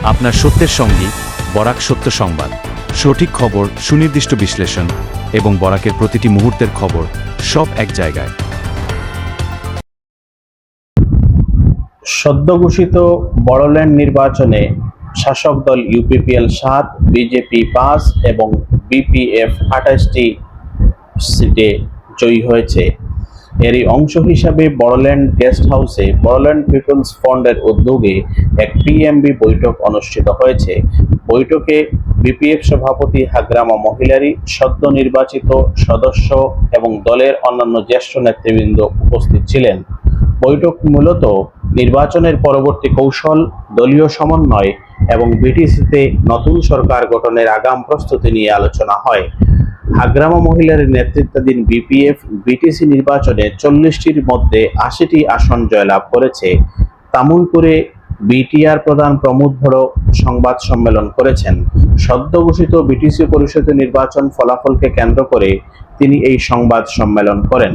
আপনার সত্যের সঙ্গী বরাক সত্য সংবাদ। সঠিক খবর, সুনির্দিষ্ট বিশ্লেষণ এবং বরাকের প্রতিটি মুহূর্তের খবর সব এক জায়গায়। সদ্য ঘোষিত বড়োল্যান্ড নির্বাচনে শাসক দল ইউপিপিএল ৭, বিজেপি ৫ এবং বিপিএফ ২৮টি সিটে জয়ী হয়েছে। এরই অংশ হিসাবে বড়োল্যান্ড গেস্ট হাউসে বড়োল্যান্ড পিপলস ফ্রন্টের উদ্যোগে এক পিএমবি বৈঠক অনুষ্ঠিত হয়েছে। বৈঠকে বিপিএফ সভাপতি হাগ্রামা মহিলারি, সদ্য নির্বাচিত সদস্য এবং দলের অন্যান্য জ্যেষ্ঠ নেতৃবৃন্দ উপস্থিত ছিলেন। বৈঠক মূলত নির্বাচনের পরবর্তী কৌশল, দলীয় সমন্বয় এবং বিটিসিতে নতুন সরকার গঠনের আগাম প্রস্তুতি নিয়ে আলোচনা হয়। হাগ্রামা মহিলার নেতৃত্বাধীন বিপিএফ বিটিসি নির্বাচনে ৪০টির মধ্যে ৮০টি আসন জয়লাভ করেছে। তামুলপুরে বিটিআর প্রধান প্রমোদ বড়ো সংবাদ সম্মেলন করেছেন। সদ্য ঘোষিত বিটিসি পরিষদের নির্বাচন ফলাফলকে কেন্দ্র করে তিনি এই সংবাদ সম্মেলন করেন।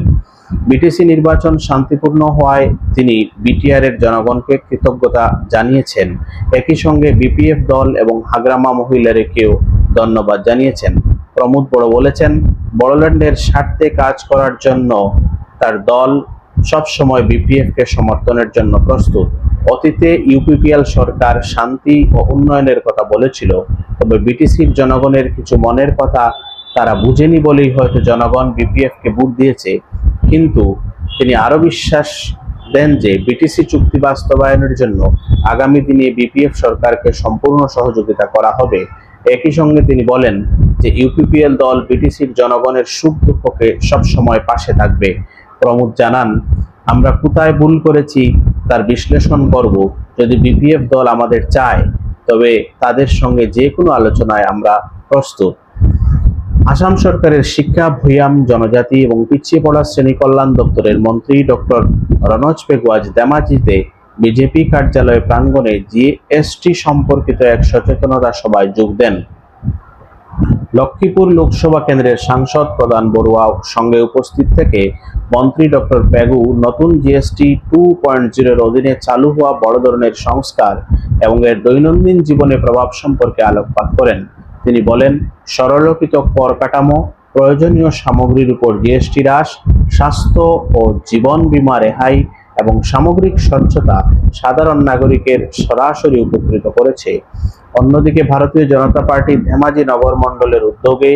বিটিসি নির্বাচন শান্তিপূর্ণ হওয়ায় তিনি বিটিআরের জনগণকে কৃতজ্ঞতা জানিয়েছেন। একই সঙ্গে বিপিএফ দল এবং হাগ্রামা মহিলারকেও ধন্যবাদ জানিয়েছেন। প্রমোদ বড়ো বলেছেন, বড়োল্যান্ডের স্বার্থে কাজ করার জন্য তার দল সবসময় বিপিএফকে সমর্থনের জন্য প্রস্তুত। অতীতে ইউপিপিএল সরকার শান্তি ও উন্নয়নের কথা বলেছিল, তবে বিটিসির জনগণের কিছু মনের কথা তারা বুঝেনি বলেই হয়তো জনগণ বিপিএফকে ভোট দিয়েছে। কিন্তু তিনি আরো বিশ্বাস দেন যে বিটিসি চুক্তি বাস্তবায়নের জন্য আগামী দিনে বিপিএফ সরকারকে সম্পূর্ণ সহযোগিতা করা হবে। একই সঙ্গে তিনি বলেন যে ইউপিপিএল দল বিটিসির জনগণের সুখ দুঃখকে সবসময় পাশে থাকবে। প্রমোদ জানান, আমরা কোথায় ভুল করেছি তার বিশ্লেষণ করব। যদি বিপিএফ দল আমাদের চায় তবে তাদের সঙ্গে যে কোনো আলোচনায় আমরা প্রস্তুত। আসাম সরকারের শিক্ষা, ভূয়াম, জনজাতি এবং পিছিয়ে পড়া শ্রেণী কল্যাণ দপ্তরের মন্ত্রী ডক্টর রনোজ পেগু আজ ধেমাজিতে বিজেপি কার্যালয় প্রাঙ্গণে জিএসটি সম্পর্কিত এক সচেতনতা সভায় যোগ দেন। লক্ষ্মীপুর লোকসভা কেন্দ্রের সাংসদ প্রধান বড়ুয়া সঙ্গে উপস্থিত থেকে মন্ত্রী ডক্টর পেগু নতুন জিএসটি 2.0 অধীনে চালু হওয়া বড় ধরনের সংস্কার এবং এর দৈনন্দিন জীবনে প্রভাব সম্পর্কে আলোকপাত করেন। তিনি বলেন, সরলীকৃত কর কাঠামো, প্রয়োজনীয় সামগ্রীর উপর জিএসটি হ্রাস, স্বাস্থ্য ও জীবন বীমা রেহাই এবং সামগ্রিক স্বচ্ছতা সাধারণ নাগরিকের সরাসরি উপকৃত করেছে। অন্যদিকে ভারতীয় জনতা পার্টি ধেমাজি নগর মণ্ডলের উদ্যোগে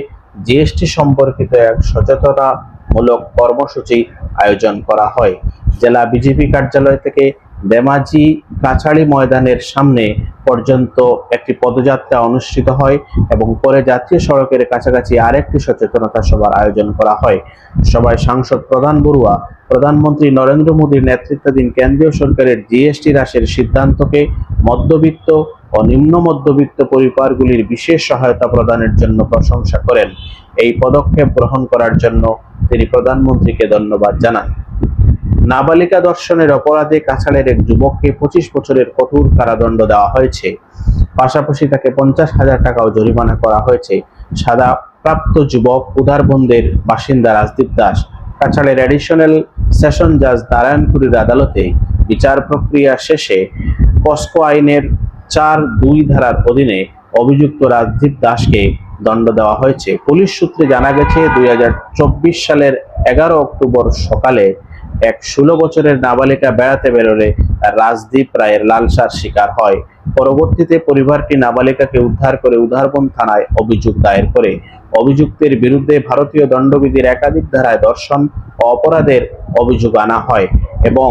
জিএসটি সম্পর্কিত এক সচেতনতামূলক কর্মসূচি আয়োজন করা হয়। জেলা বিজেপি কার্যালয় থেকে ধেমাজি কাছাড়ি ময়দানের সামনে পর্যন্ত একটি পদযাত্রা অনুষ্ঠিত হয় এবং পরে জাতীয় সড়কের কাছাকাছি আরেকটি সচেতনতা সভার আয়োজন করা হয়। সভায় সাংসদ প্রধান বড়ুয়া প্রধানমন্ত্রী নরেন্দ্র মোদীর নেতৃত্বাধীন কেন্দ্রীয় সরকারের জিএসটি হ্রাসের সিদ্ধান্তকে মধ্যবিত্ত ও নিম্ন মধ্যবিত্ত পরিবারগুলির বিশেষ সহায়তা প্রদানের জন্য প্রশংসা করেন। এই পদক্ষেপ গ্রহণ করার জন্য তিনি প্রধানমন্ত্রীকে ধন্যবাদ জানান। নাবালিকা ধর্ষণের অপরাধে কাছাড়ের এক যুবককে 25 বছরের কঠোর কারাদণ্ড দেওয়া হয়েছে। পাশাপাশি তাকে 50,000 টাকাও জরিমানা করা হয়েছে। সাজাপ্রাপ্ত যুবক উদারবন্দের বাসিন্দা রাজদীপ দাস কাছাড়ের অ্যাডিশনাল সেশন জাজ নারায়ণপুরের আদালতে বিচার প্রক্রিয়া শেষে পস্কো আইনের 4(2) ধারার অধীনে অভিযুক্ত রাজদীপ দাসকে দণ্ড দেওয়া হয়েছে। পুলিশ সূত্রে জানা গেছে, 2024 সালের 11 অক্টোবর সকালে এক 16 বছরের নাবালিকা বেড়াতে বেরোলে রাজদীপ রায়ের লালসার শিকার হয়। পরবর্তীতে পরিবারটি নাবালিকাকে উদ্ধার করে উদারবন থানায় অভিযোগ দায়ের করে। অভিযুক্তের বিরুদ্ধে ভারতীয় দণ্ডবিধির একাধিক ধারায় ধর্ষণ ও অপরাধের অভিযোগ আনা হয় এবং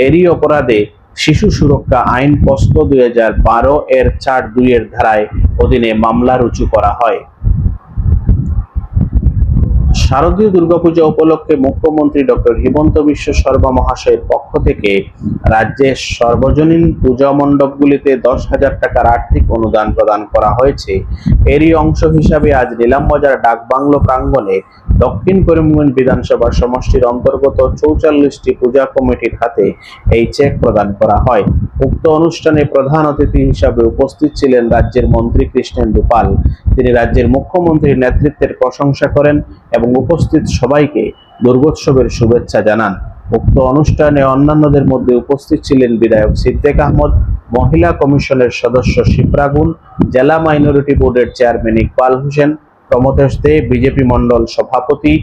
এরই অপরাধে শিশু সুরক্ষা আইন পস্কো 2012 এর 4(2) এর ধারায় অধীনে মামলা রুজু করা হয়। শারদীয় দুর্গাপূজা উপলক্ষে মুখ্যমন্ত্রী ডক্টর হিমন্ত বিশ্ব শর্মা মহাশয়ের পক্ষ থেকে রাজ্যের সর্বজনীন পূজা মণ্ডপগুলিতে 10,000 টাকার আর্থিক অনুদান প্রদান করা হয়েছে। এরই অংশ হিসাবে আজ নিলামবাজার ডাকবাংলো প্রাঙ্গণে দক্ষিণ করিমগঞ্জ বিধানসভা সমষ্টির অন্তর্গত 44টি পূজা কমিটির হাতে এই চেক প্রদান করা হয়। উক্ত অনুষ্ঠানে প্রধান অতিথি হিসাবে উপস্থিত ছিলেন রাজ্যের মন্ত্রী কৃষ্ণেন্দু পাল। তিনি রাজ্যের মুখ্যমন্ত্রীর নেতৃত্বের প্রশংসা করেন এবং উপস্থিত সবাইকে দুর্গোৎসবের শুভেচ্ছা জানান। উক্ত অনুষ্ঠানে অন্যান্যদের মধ্যে উপস্থিত ছিলেন বিধায়ক সিদ্দিক আহমদ, মহিলা কমিশনের সদস্য শিপ্রাগুন, জেলা মাইনরিটি বোর্ডের চেয়ারম্যান ইকবাল হোসেন, প্রমথেশ দে, বিজেপি মণ্ডল সভাপতি,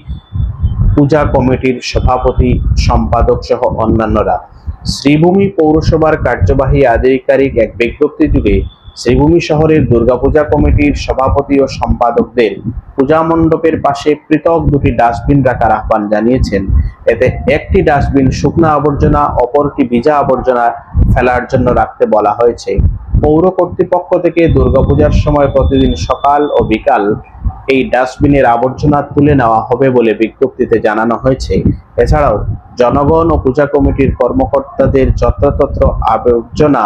পূজা কমিটির সভাপতি, সম্পাদক সহ অন্যান্যরা। শ্রীভূমি পৌরসভার কার্যবাহী আধিকারিক এক বিজ্ঞপ্তিযোগে শ্রীভূমি শহরের দুর্গাপূজা কমিটির সভাপতি ও সম্পাদকদের পূজা মণ্ডপের পাশে পৃথক দুটি ডাস্টবিন রাখার আহ্বান জানিয়েছেন। এতে একটি ডাস্টবিন শুকনো আবর্জনা, অপরটি ভিজা আবর্জনা ফেলার জন্য রাখতে বলা হয়েছে। পৌর কর্তৃপক্ষ থেকে দুর্গাপূজার সময় প্রতিদিন সকাল ও বিকাল এই ডাস্টবিনের আবর্জনা তুলে নেওয়া হবে বলে বিজ্ঞপ্তিতে জানানো হয়েছে। এছাড়াও জনগণ ও পূজা কমিটির কর্মকর্তাদের যত্রতত্র আবর্জনা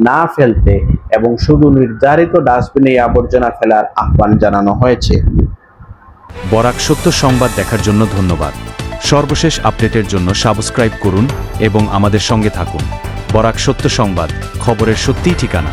না ফেলতে এবং শুধু নির্ধারিত ডাস্টবিনে এই আবর্জনা ফেলার আহ্বান জানানো হয়েছে। বরাক সত্য সংবাদ দেখার জন্য ধন্যবাদ। সর্বশেষ আপডেটের জন্য সাবস্ক্রাইব করুন এবং আমাদের সঙ্গে থাকুন। বরাক সত্য সংবাদ, খবরের সত্যিই ঠিকানা।